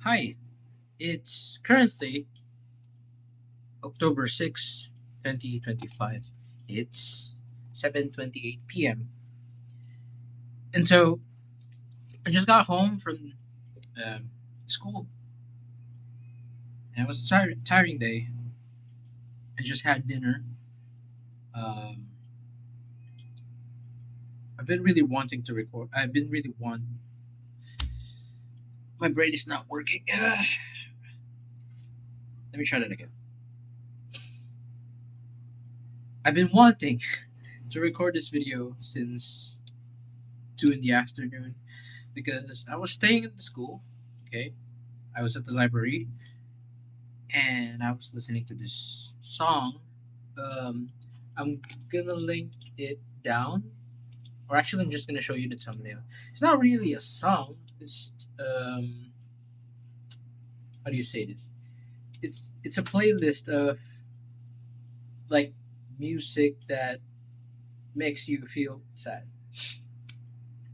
Hi, it's currently October 6th, 2025. It's 7:28 p.m. And so I just got home from um, school and it was a tiring day. I just had dinner. Um, I've been really wanting to record. I've been really want. My brain is not working. Let me try that again. I've been wanting to record this video since 2 in the afternoon because I was staying at the school. Okay, I was at the library and I was listening to this song. Um, I'm gonna link it down, or actually, I'm just gonna show you the thumbnail. It's not really a song. It's how do you say this? It's a playlist of like music that makes you feel sad.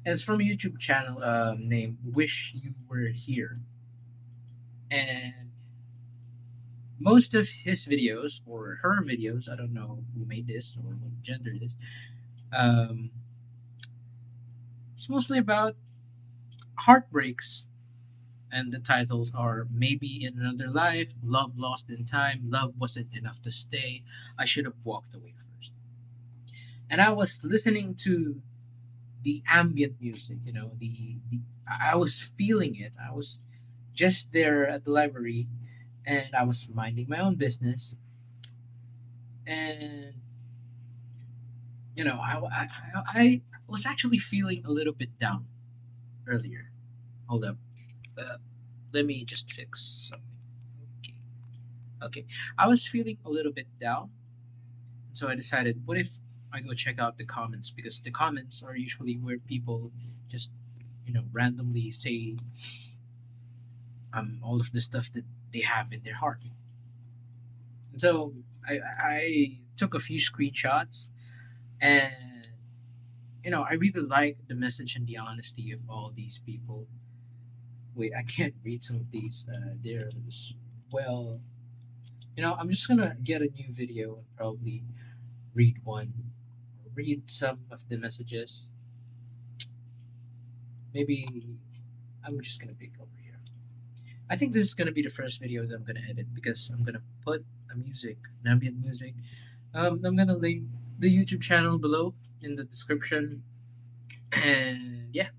And it's from a YouTube channel named "Wish You Were Here," and most of his videos or her videos, I don't know who made this or what gender it is. Um, it's mostly about heartbreaks, and the titles are Maybe in Another Life, Love Lost in Time, Love Wasn't Enough to Stay, I Should Have Walked Away First. And I was listening to the ambient music, the I was feeling it. I was just there at the library and I was minding my own business. And, I was actually feeling a little bit down earlier. Hold up. Uh, Let me just fix something. Okay. Okay. I was feeling a little bit down, so I decided, what if I go check out the comments? Because the comments are usually where people just, randomly say all of the stuff that they have in their heart. And so I took a few screenshots, and I really like the message and the honesty of all these people. Wait, I can't read some of these. There's well, I'm just gonna get a new video and probably read one, read some of the messages. Maybe I'm just gonna pick over here. I think this is gonna be the first video that I'm gonna edit because I'm gonna put a music, an ambient music. I'm gonna link the YouTube channel below in the description, and yeah.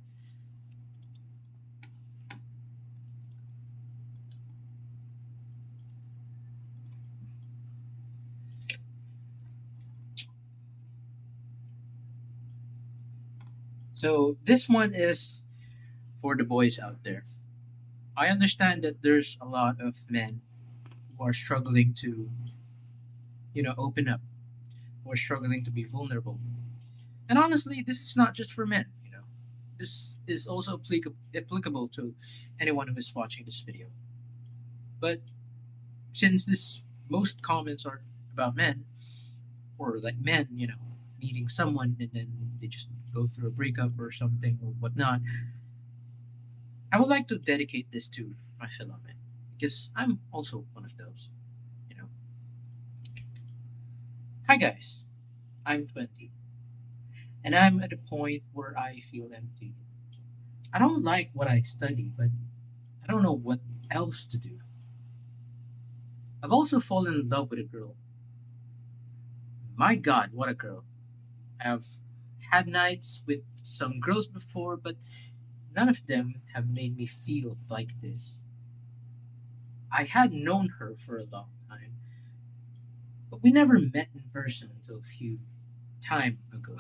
So this one is for the boys out there. I understand that there's a lot of men who are struggling to, open up, who are struggling to be vulnerable. And honestly, this is not just for men. This is also applicable to anyone who is watching this video. But since this most comments are about men, or like men, meeting someone and then they just go through a breakup or something or whatnot, I would like to dedicate this to my fellow men because I'm also one of those. You know, Hi guys, I'm 20 and I'm at a point where I feel empty. I don't like what I study, but I don't know what else to do. I've also fallen in love with a girl. My God, what a girl! I've had nights with some girls before, but none of them have made me feel like this. I had known her for a long time, but we never met in person until a few time ago.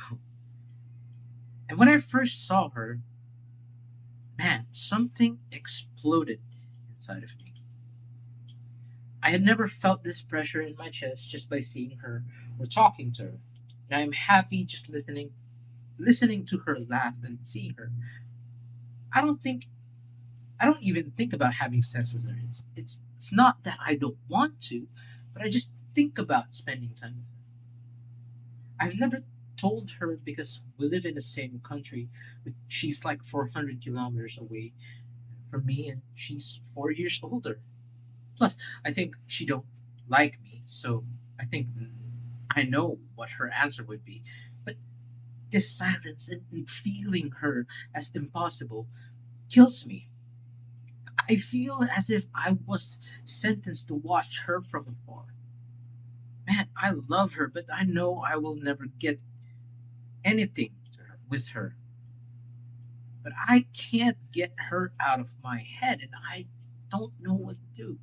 And when I first saw her, man, something exploded inside of me. I had never felt this pressure in my chest just by seeing her or talking to her. And I'm happy just listening to her laugh and seeing her. I don't think I don't even think about having sex with her. It's not that I don't want to, but I just think about spending time with her. I've never told her because we live in the same country, but she's like 400 kilometers away from me, and she's 4 years older. Plus, I think she don't like me, so I think I know what her answer would be. But this silence and feeling her as impossible kills me. I feel as if I was sentenced to watch her from afar. Man, I love her, but I know I will never get anything with her. But I can't get her out of my head, and I don't know what to do.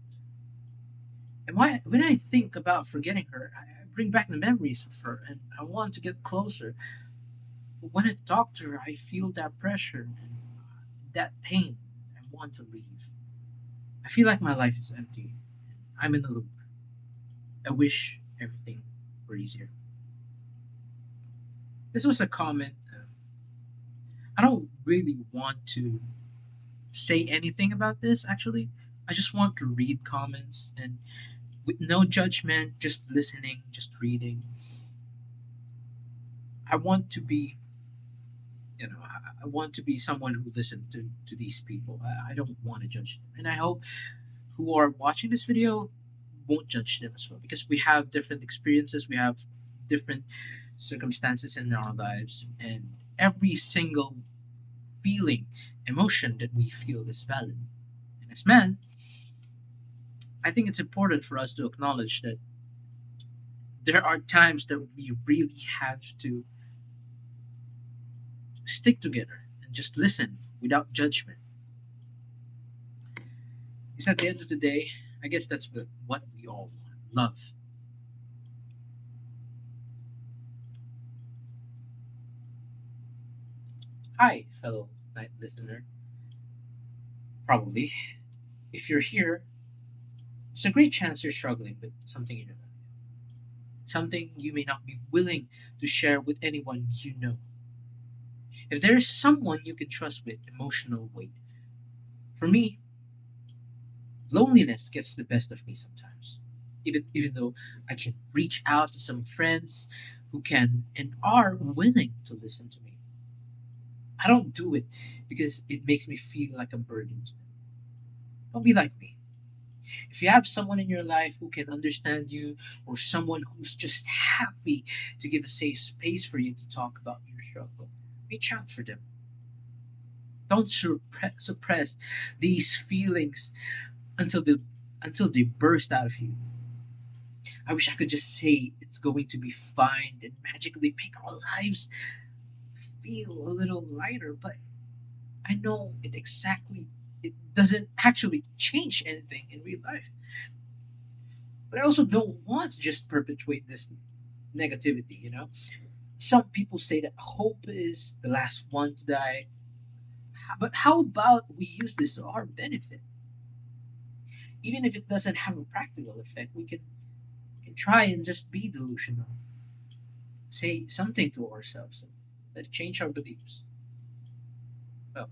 And when I think about forgetting her, I bring back the memories of her, and I want to get closer. But when I talk to her, I feel that pressure and that pain. I want to leave. I feel like my life is empty. I'm in a loop. I wish everything were easier. This was a comment. I don't really want to say anything about this, actually. I just want to read comments and with no judgment, just listening, just reading. I want to be, I want to be someone who listens to these people. I don't want to judge them. And I hope who are watching this video won't judge them as well because we have different experiences, we have different circumstances in our lives, and every single feeling, emotion that we feel is valid. And as men, I think it's important for us to acknowledge that there are times that we really have to stick together and just listen without judgment. Because at the end of the day, I guess that's what we all want love. Hi, fellow night listener. Probably, if you're here, it's a great chance you're struggling with something in your life. Something you may not be willing to share with anyone you know. If there's someone you can trust with emotional weight, for me, loneliness gets the best of me sometimes. Even though I can reach out to some friends who can and are willing to listen to me. I don't do it because it makes me feel like a burden. Don't be like me. If you have someone in your life who can understand you, or someone who's just happy to give a safe space for you to talk about your struggle, reach out for them. Don't suppress these feelings until they burst out of you. I wish I could just say it's going to be fine and magically make our lives feel a little lighter, but I know it doesn't actually change anything in real life. But I also don't want to just perpetuate this negativity. Some people say that hope is the last one to die. But how about we use this to our benefit? Even if it doesn't have a practical effect, we can try and just be delusional. Say something to ourselves that change our beliefs. Well,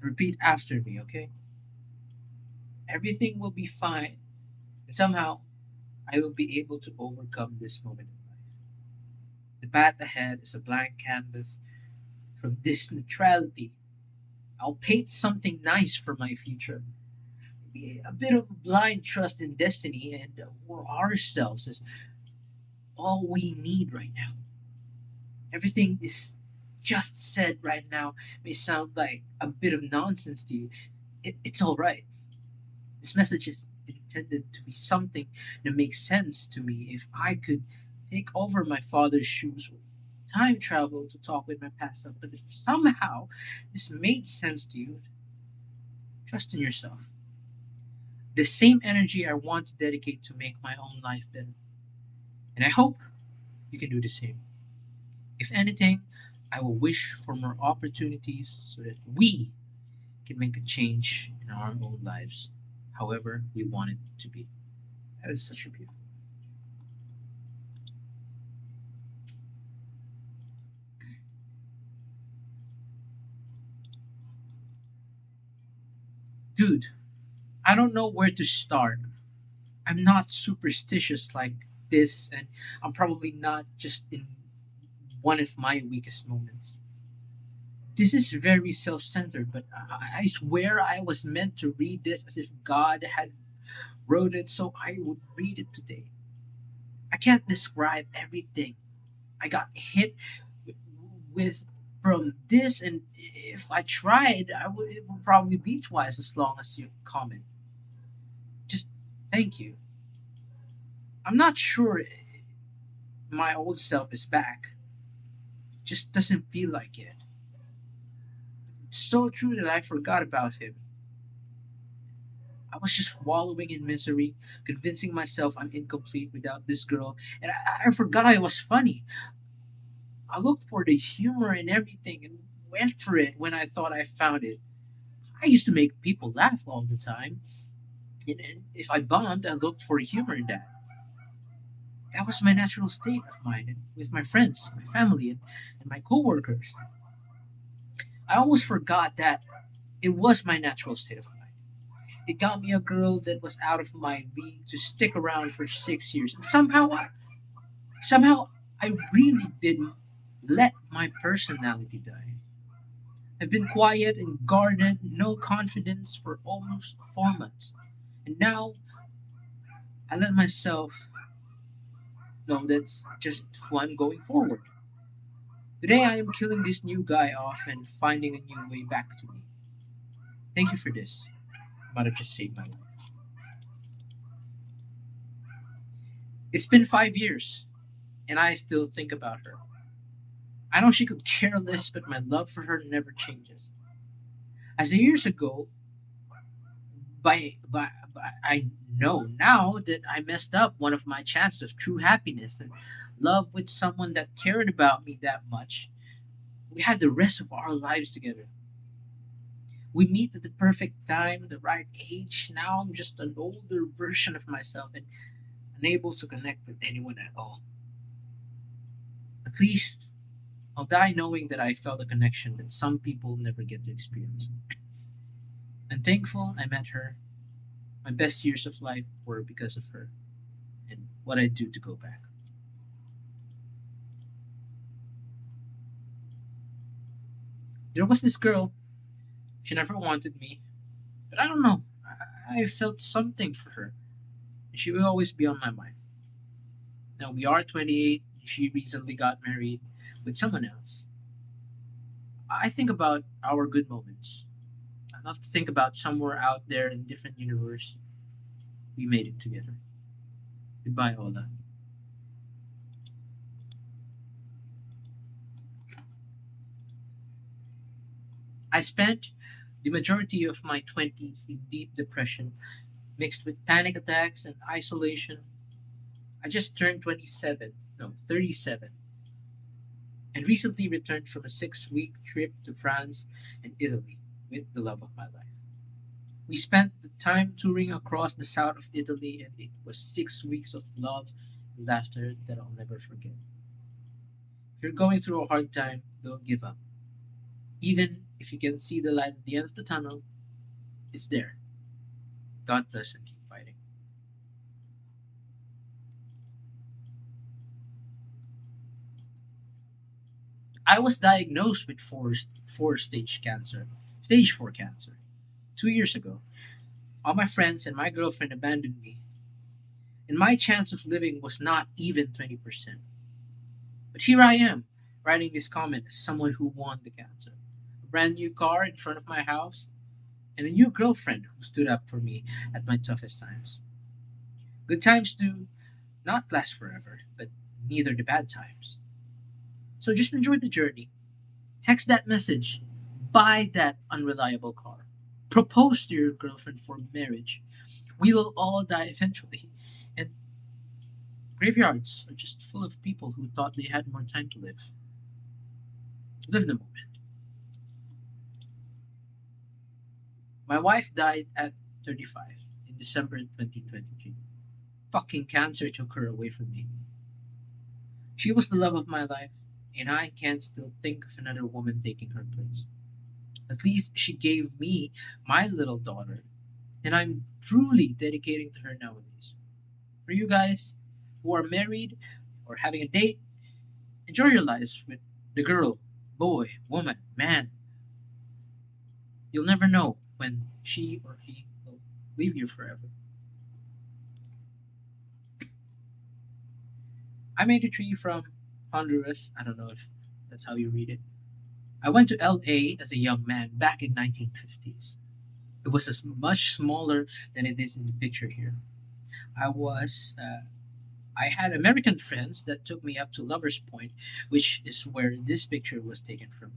repeat after me, okay? Everything will be fine, and somehow I will be able to overcome this moment in life. The path ahead is a blank canvas. From this neutrality, I'll paint something nice for my future. Maybe a bit of blind trust in destiny and or ourselves is all we need right now. Everything is just said right now may sound like a bit of nonsense to you. It's all right. This message is intended to be something that makes sense to me. If I could take over my father's shoes, time travel to talk with my past self, but if somehow this made sense to you, trust in yourself. The same energy I want to dedicate to make my own life better. And I hope you can do the same. If anything, I will wish for more opportunities so that we can make a change in our own lives, however we want it to be. That is such a beautiful. Dude, I don't know where to start. I'm not superstitious like this, and I'm probably not just in one of my weakest moments. This is very self centered, but I swear I was meant to read this as if God had wrote it so I would read it today. I can't describe everything I got hit with from this, and if I tried, it would probably be twice as long as your comment. Just thank you. I'm not sure my old self is back. Just doesn't feel like it. It's so true that I forgot about him. I was just wallowing in misery, convincing myself I'm incomplete without this girl, and I forgot I was funny. I looked for the humor in everything and went for it when I thought I found it. I used to make people laugh all the time, and if I bombed, I looked for humor in that. That was my natural state of mind, and with my friends, my family, and my coworkers. I almost forgot that it was my natural state of mind. It got me a girl that was out of my league to stick around for 6 years, and somehow, I really didn't let my personality die. I've been quiet and guarded, no confidence for almost 4 months. And now I let myself know that's just who I'm going forward. Today I am killing this new guy off and finding a new way back to me. Thank you for this. Might have just saved my life. It's been 5 years, and I still think about her. I know she could care less, but my love for her never changes. As the years ago, by I know now that I messed up one of my chances of true happiness and love with someone that cared about me that much. We had the rest of our lives together. We meet at the perfect time, the right age. Now I'm just an older version of myself and unable to connect with anyone at all. At least I'll die knowing that I felt a connection that some people never get to experience. I'm thankful I met her. My best years of life were because of her and what I do to go back. There was this girl. She never wanted me, but I don't know. I felt something for her. She will always be on my mind. Now we are 28. She recently got married with someone else. I think about our good moments. I love to think about somewhere out there in a different universe. We made it together. Goodbye, Ola. I spent the majority of my 20s in deep depression, mixed with panic attacks and isolation. I just turned 27, no, 37, and recently returned from a 6 week trip to France and Italy with the love of my life. We spent the time touring across the south of Italy, and it was 6 weeks of love and laughter that I'll never forget. If you're going through a hard time, don't give up. Even if you can see the light at the end of the tunnel, it's there. God bless and keep fighting. I was diagnosed with stage 4 cancer, 2 years ago. All my friends and my girlfriend abandoned me, and my chance of living was not even 20%. But here I am, writing this comment as someone who won the cancer. A brand new car in front of my house, and a new girlfriend who stood up for me at my toughest times. Good times do not last forever, but neither do bad times. So just enjoy the journey. Text that message. Buy that unreliable car. Propose to your girlfriend for marriage. We will all die eventually. And graveyards are just full of people who thought they had more time to live. Live the moment. My wife died at 35 in December 2023. Fucking cancer took her away from me. She was the love of my life, and I can't still think of another woman taking her place. At least she gave me my little daughter, and I'm truly dedicating to her nowadays. For you guys who are married or having a date, enjoy your lives with the girl, boy, woman, man. You'll never know when she or he will leave you forever. I made a tree from Honduras. I don't know if that's how you read it. I went to LA as a young man back in 1950s. It was much smaller than it is in the picture here. I was I had American friends that took me up to Lovers Point, which is where this picture was taken from.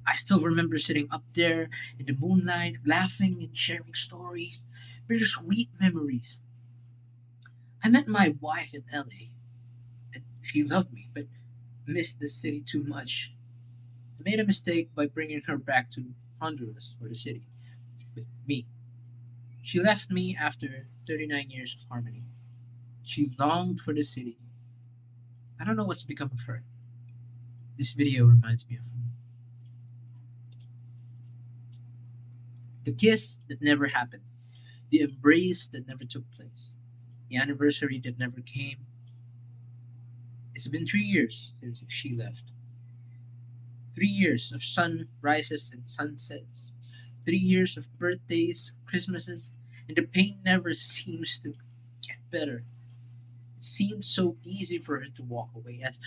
I still remember sitting up there in the moonlight, laughing and sharing stories, bittersweet memories. I met my wife in LA, and she loved me, but missed the city too much. I made a mistake by bringing her back to Honduras, or the city, with me. She left me after 39 years of harmony. She longed for the city. I don't know what's become of her. This video reminds me of her. The kiss that never happened, the embrace that never took place, the anniversary that never came. It's been 3 years since she left. 3 years of sunrises and sunsets. 3 years of birthdays, Christmases, and the pain never seems to get better. It seemed so easy for her to walk away, as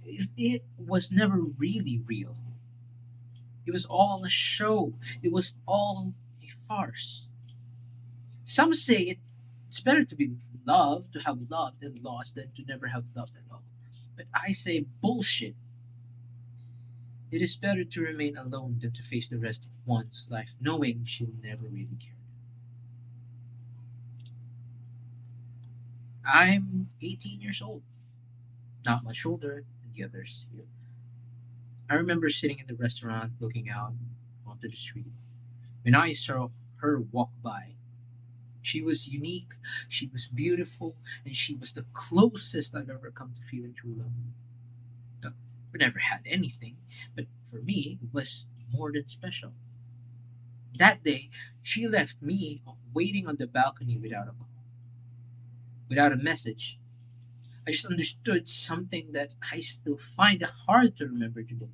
if it was never really real. It was all a show. It was all a farce. Some say it's better to be loved, to have loved and lost, than to never have loved at all. But I say bullshit. It is better to remain alone than to face the rest of one's life knowing she'll never really care. I'm 18 years old, not much older than the others here. I remember sitting in the restaurant looking out onto the street when I saw her walk by. She was unique, she was beautiful, and she was the closest I've ever come to feeling true love. Look, we never had anything, but for me, it was more than special. That day, she left me waiting on the balcony without a message. I just understood something that I still find hard to remember today.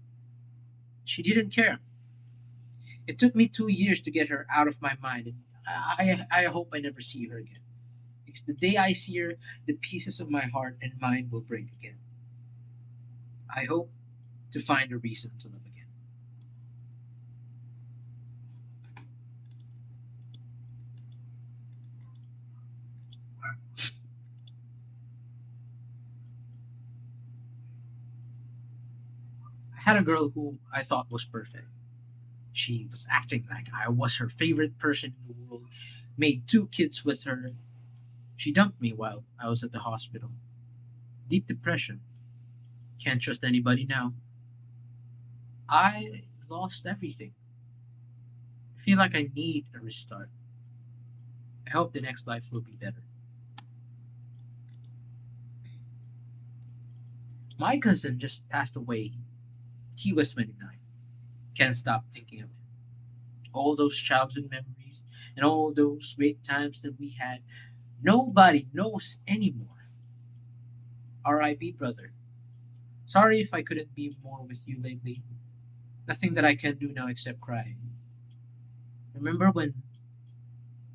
She didn't care. It took me 2 years to get her out of my mind, and I hope I never see her again. Because the day I see her, the pieces of my heart and mind will break again. I hope to find a reason to love again. I had a girl who I thought was perfect. She was acting like I was her favorite person in the world, made 2 kids with her. She dumped me while I was at the hospital. Deep depression. Can't trust anybody now. I lost everything. I feel like I need a restart. I hope the next life will be better. My cousin just passed away. He was 29. Can't stop thinking of him. All those childhood memories and all those great times that we had, nobody knows anymore. R.I.P. brother. Sorry if I couldn't be more with you lately. Nothing that I can do now except cry. Remember when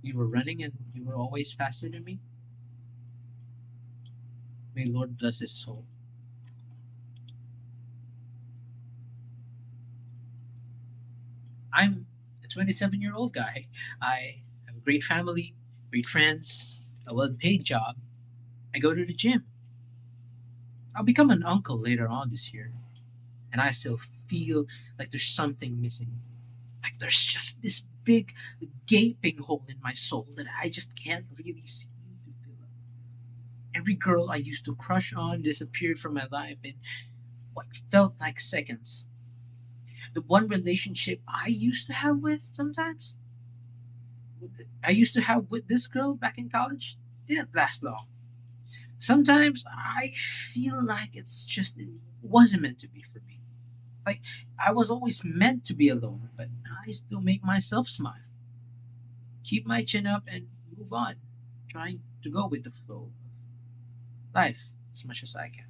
we were running and you were always faster than me? May Lord bless his soul. I'm a 27-year-old guy. I have a great family, great friends, a well paid job. I go to the gym. I'll become an uncle later on this year, and I still feel like there's something missing. Like there's just this big gaping hole in my soul that I just can't really seem to fill up. Every girl I used to crush on disappeared from my life in what felt like seconds. The one relationship I used to have with this girl back in college didn't last long. Sometimes I feel like it wasn't meant to be for me. Like I was always meant to be alone, but I still make myself smile, keep my chin up, and move on, trying to go with the flow of life as much as I can.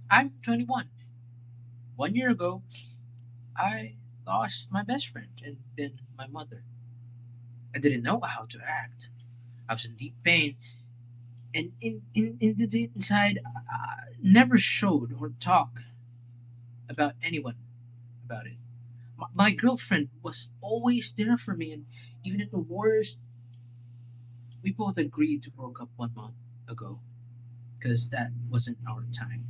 I'm 21. 1 year ago, I lost my best friend and then my mother. I didn't know how to act. I was in deep pain, and in the deep inside, I never showed or talked about anyone about it. My girlfriend was always there for me, and even at the worst, we both agreed to broke up 1 month ago because that wasn't our time.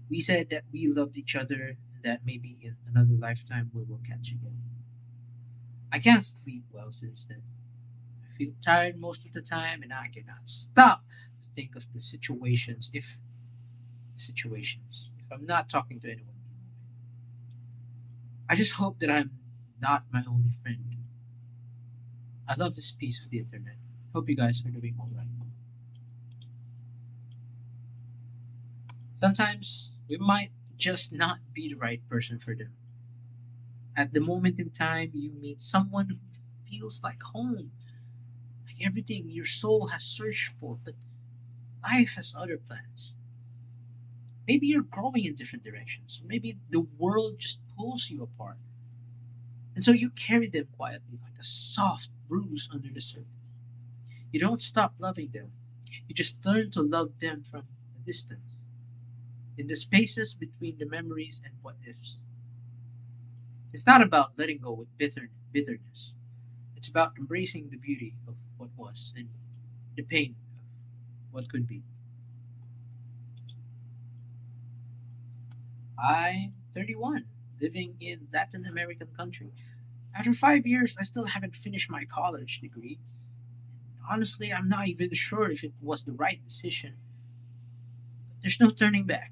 We said that we loved each other, that maybe in another lifetime we will catch again. I can't sleep well since then. I feel tired most of the time, and I cannot stop to think of the situations. If I'm not talking to anyone, I just hope that I'm not my only friend. I love this piece of the internet. Hope you guys are doing all right. Sometimes we might just not be the right person for them. At the moment in time, you meet someone who feels like home, like everything your soul has searched for, but life has other plans. Maybe you're growing in different directions. Maybe the world just pulls you apart. And so you carry them quietly like a soft bruise under the surface. You don't stop loving them. You just learn to love them from a distance. In the spaces between the memories and what ifs. It's not about letting go with bitterness. It's about embracing the beauty of what was and the pain of what could be. I'm 31, living in Latin American country. After 5 years, I still haven't finished my college degree. Honestly, I'm not even sure if it was the right decision. There's no turning back.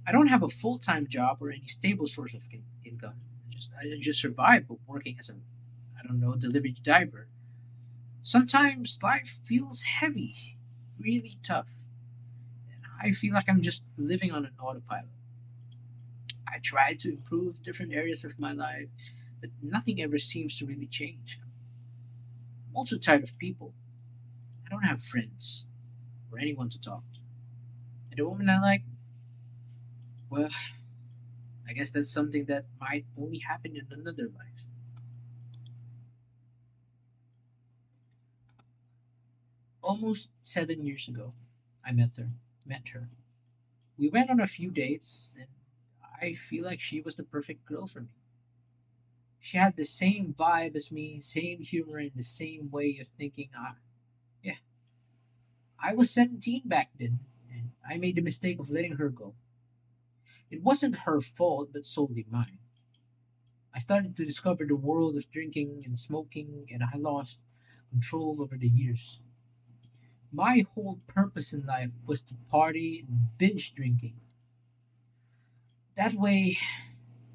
I don't have a full-time job or any stable source of income. I just survive working as a, I don't know, delivery driver. Sometimes life feels heavy, really tough, and I feel like I'm just living on an autopilot. I try to improve different areas of my life, but nothing ever seems to really change. I'm also tired of people. I don't have friends or anyone to talk to. And the woman I like, well, I guess that's something that might only happen in another life. Almost 7 years ago, I met her. We went on a few dates, and I feel like she was the perfect girl for me. She had the same vibe as me, same humor, and the same way of thinking. Yeah, I was 17 back then, and I made the mistake of letting her go. It wasn't her fault, but solely mine. I started to discover the world of drinking and smoking, and I lost control over the years. My whole purpose in life was to party and binge drinking. That way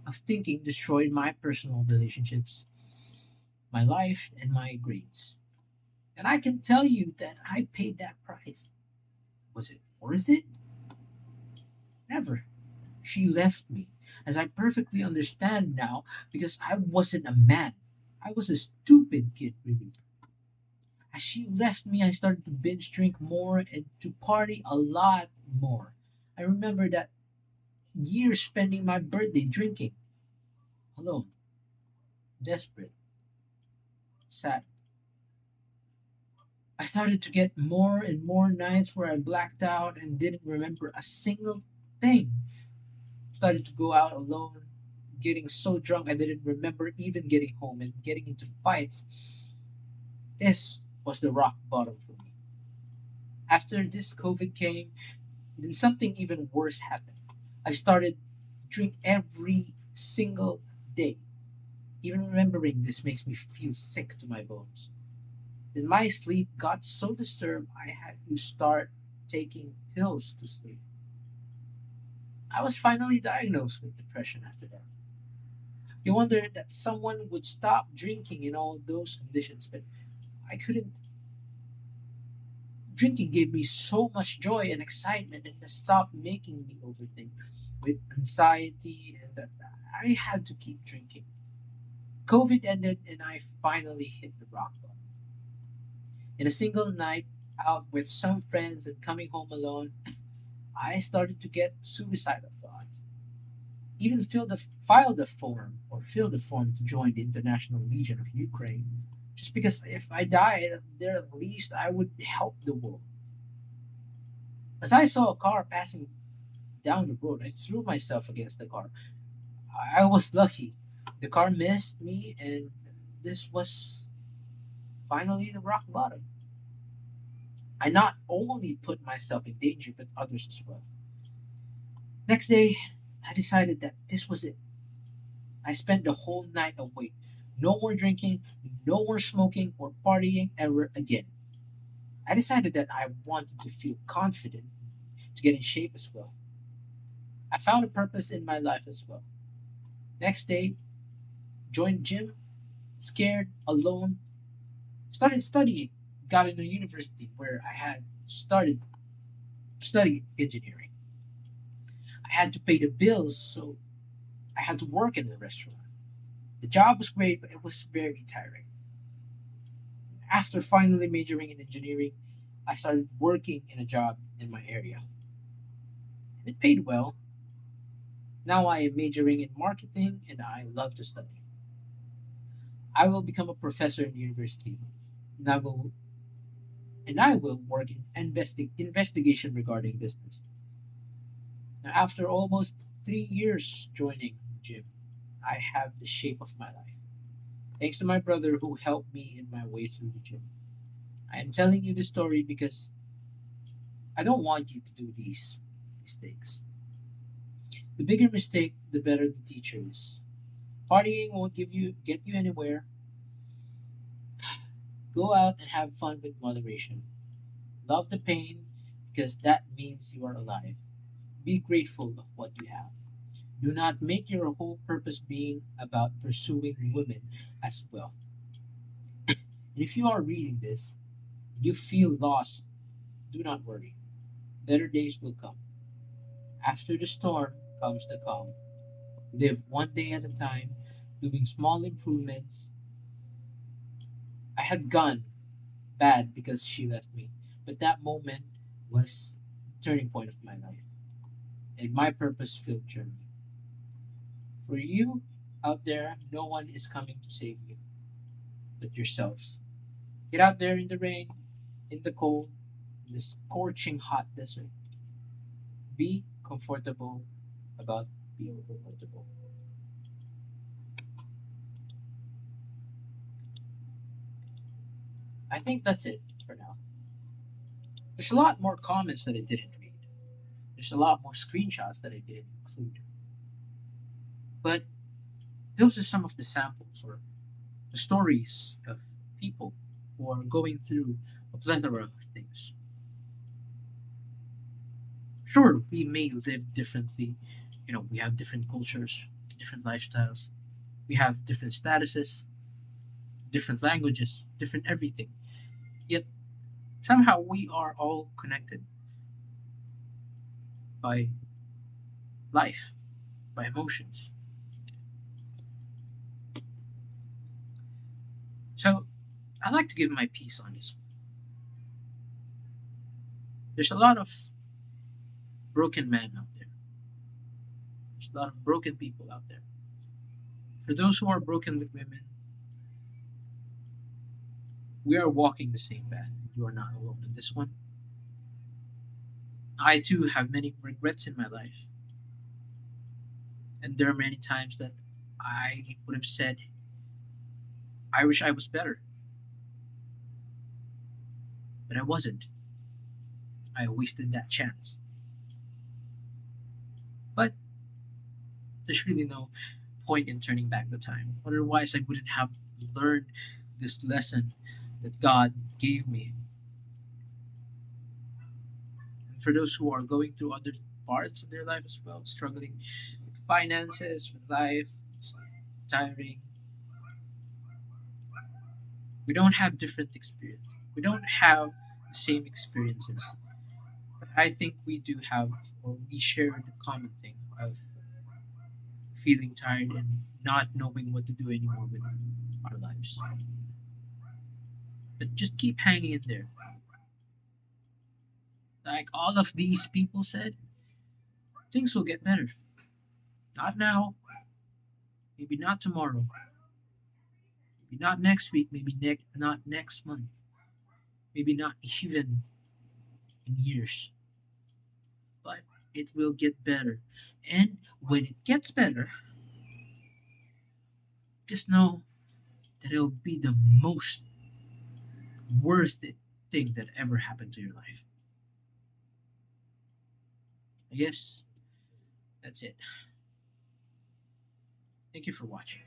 of thinking destroyed my personal relationships, my life, and my grades. And I can tell you that I paid that price. Was it worth it? Never. She left me, as I perfectly understand now, because I wasn't a man. I was a stupid kid, really. As she left me, I started to binge drink more and to party a lot more. I remember that year spending my birthday drinking, alone, desperate, sad. I started to get more and more nights where I blacked out and didn't remember a single thing. Started to go out alone, getting so drunk I didn't remember even getting home and getting into fights. This was the rock bottom for me. After this COVID came, then something even worse happened. I started to drink every single day. Even remembering this makes me feel sick to my bones. Then my sleep got so disturbed I had to start taking pills to sleep. I was finally diagnosed with depression after that. You wonder that someone would stop drinking in all those conditions, but I couldn't. Drinking gave me so much joy and excitement and it stopped making me overthink with anxiety and that I had to keep drinking. COVID ended and I finally hit the rock bottom. In a single night out with some friends and coming home alone, I started to get suicidal thoughts. Even filed the form or filled the form to join the International Legion of Ukraine, just because if I died there, at least I would help the world. As I saw a car passing down the road, I threw myself against the car. I was lucky. The car missed me, and this was finally the rock bottom. I not only put myself in danger, but others as well. Next day, I decided that this was it. I spent the whole night awake. No more drinking, no more smoking or partying ever again. I decided that I wanted to feel confident, to get in shape as well. I found a purpose in my life as well. Next day, joined gym, scared, alone, started studying, got into university where I had started studying engineering. I had to pay the bills, so I had to work in the restaurant. The job was great, but it was very tiring. After finally majoring in engineering, I started working in a job in my area. It paid well. Now I am majoring in marketing and I love to study. I will become a professor in university and I will work in investigation regarding business. Now after almost 3 years joining the gym, I have the shape of my life. Thanks to my brother who helped me in my way through the gym. I am telling you this story because I don't want you to do these mistakes. The bigger mistake, the better the teacher is. Partying won't get you anywhere. Go out and have fun with moderation. Love the pain because that means you are alive. Be grateful of what you have. Do not make your whole purpose being about pursuing women as well. And if you are reading this and you feel lost, do not worry. Better days will come. After the storm comes the calm. Live one day at a time, doing small improvements. I had gone bad because she left me, but that moment was the turning point of my life and my purpose filled journey. For you out there, no one is coming to save you but yourselves. Get out there in the rain, in the cold, in the scorching hot desert. Be comfortable about being comfortable. I think that's it for now. There's a lot more comments that I didn't read. There's a lot more screenshots that I didn't include. But those are some of the samples or the stories of people who are going through a plethora of things. Sure, we may live differently. We have different cultures, different lifestyles. We have different statuses, different languages, different everything. Yet somehow we are all connected by life, by emotions. So I like to give my piece on this. There's a lot of broken men out there. There's a lot of broken people out there. For those who are broken with women, we are walking the same path. You are not alone in this one. I too have many regrets in my life, and there are many times that I would have said, I wish I was better, but I wasn't. I wasted that chance. But there's really no point in turning back the time. Otherwise, I wouldn't have learned this lesson that God gave me. And for those who are going through other parts of their life as well, struggling with finances, with life, it's tiring, we don't have different experience. We don't have the same experiences. But I think we do have, or we share the common thing of feeling tired and not knowing what to do anymore with our lives. But just keep hanging in there. Like all of these people said, things will get better. Not now, maybe not tomorrow, maybe not next week, maybe not next month, maybe not even in years, but it will get better. And when it gets better, just know that it'll be the most worth it thing that ever happened to your life. I guess that's it. Thank you for watching.